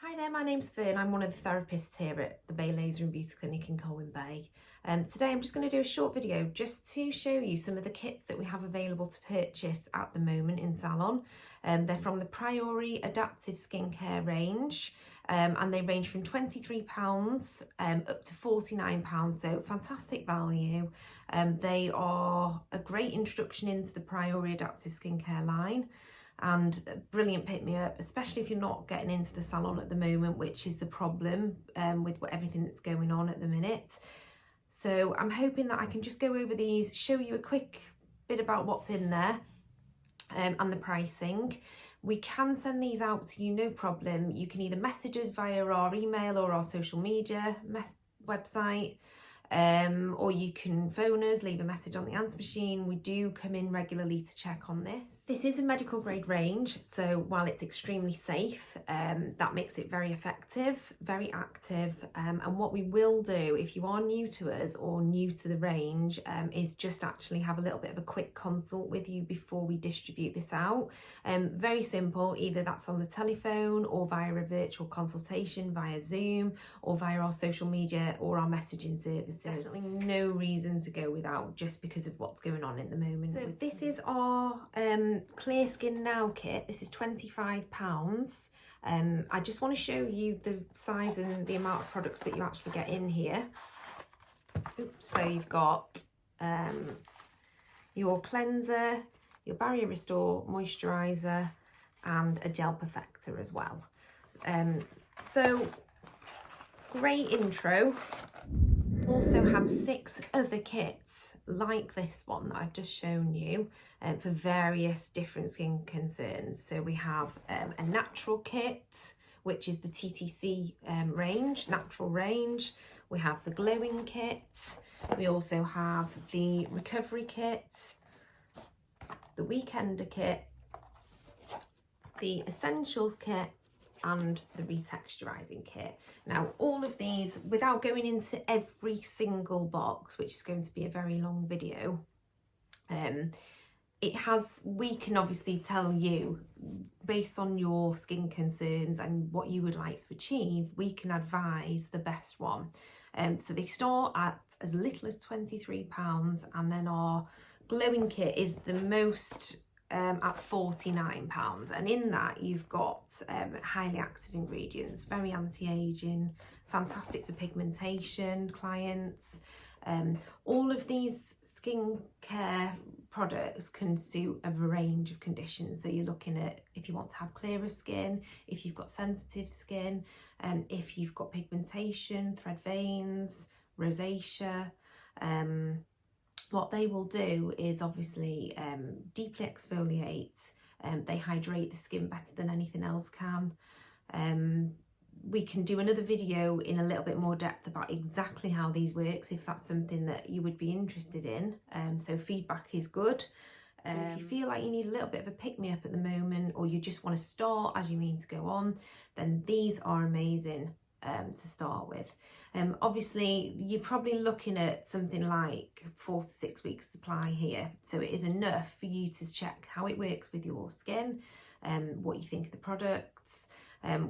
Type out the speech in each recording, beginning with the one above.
Hi there, my name's Fern. I'm one of the therapists here at the Bay Laser and Beauty Clinic in Colwyn Bay. Today I'm just going to do a short video just to show you some of the kits that we have available to purchase at the moment in salon. They're from the Priori Adaptive Skincare range and they range from £23 up to £49, so fantastic value. They are a great introduction into the Priori Adaptive Skincare line. And a brilliant pick-me-up, especially if you're not getting into the salon at the moment, which is the problem with everything that's going on at the minute. So I'm hoping that I can just go over these, show you a quick bit about what's in there and the pricing. We can send these out to you, no problem. You can either message us via our email or our social media website. Or you can phone us, leave a message on the answer machine. We do come in regularly to check on this. This is a medical grade range, so while it's extremely safe, that makes it very effective, very active. And what we will do, if you are new to us or new to the range, is just actually have a little bit of a quick consult with you before we distribute this out. Very simple, either that's on the telephone or via a virtual consultation via Zoom or via our social media or our messaging services. Definitely no reason to go without just because of what's going on at the moment. So this is our Clear Skin Now kit. This is £25. I just want to show you the size and the amount of products that you actually get in here. Oops, so you've got your cleanser, your barrier restore, moisturiser and a gel perfector as well. So great intro. Also have 6 other kits like this one that I've just shown you for various different skin concerns. So we have a natural kit, which is the TTC range, natural range. We have the glowing kit. We also have the recovery kit, the weekender kit, the essentials kit, and the retexturizing kit. Now all of these, without going into every single box, which is going to be a very long video, we can obviously tell you based on your skin concerns and what you would like to achieve, we can advise the best one. So they start at as little as £23, and then our glowing kit is the most at £49, and in that you've got highly active ingredients, very anti-aging, fantastic for pigmentation clients. All of these skincare products can suit a range of conditions. So you're looking at if you want to have clearer skin, if you've got sensitive skin, if you've got pigmentation, thread veins, rosacea. What they will do is obviously deeply exfoliate, they hydrate the skin better than anything else can. We can do another video in a little bit more depth about exactly how these works if that's something that you would be interested in. So feedback is good. If you feel like you need a little bit of a pick-me-up at the moment, or you just want to start as you mean to go on, then these are amazing to start with. Obviously you're probably looking at something like 4 to 6 weeks supply here, so it is enough for you to check how it works with your skin, what you think of the products.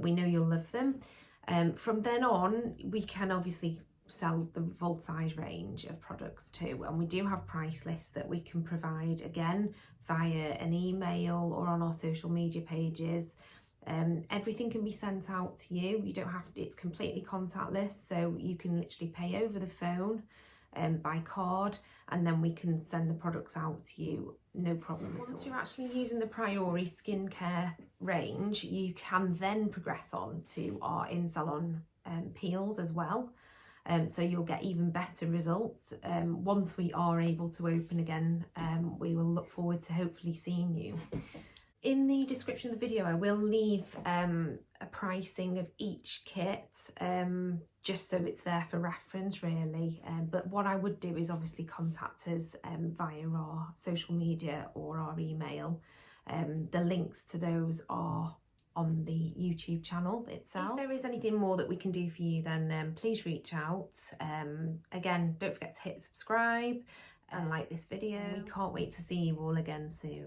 We know you'll love them. From then on we can obviously sell the full size range of products too, and we do have price lists that we can provide again via an email or on our social media pages. Everything can be sent out to you. You don't have to, it's completely contactless, so you can literally pay over the phone by card, and then we can send the products out to you, no problem at all. Once you're actually using the Priori skincare range, you can then progress on to our in-salon peels as well. So you'll get even better results. Once we are able to open again, we will look forward to hopefully seeing you. In the description of the video I will leave a pricing of each kit, just so it's there for reference really, but what I would do is obviously contact us via our social media or our email. The links to those are on the YouTube channel itself. If there is anything more that we can do for you, then please reach out. Again, don't forget to hit subscribe and like this video. We can't wait to see you all again soon.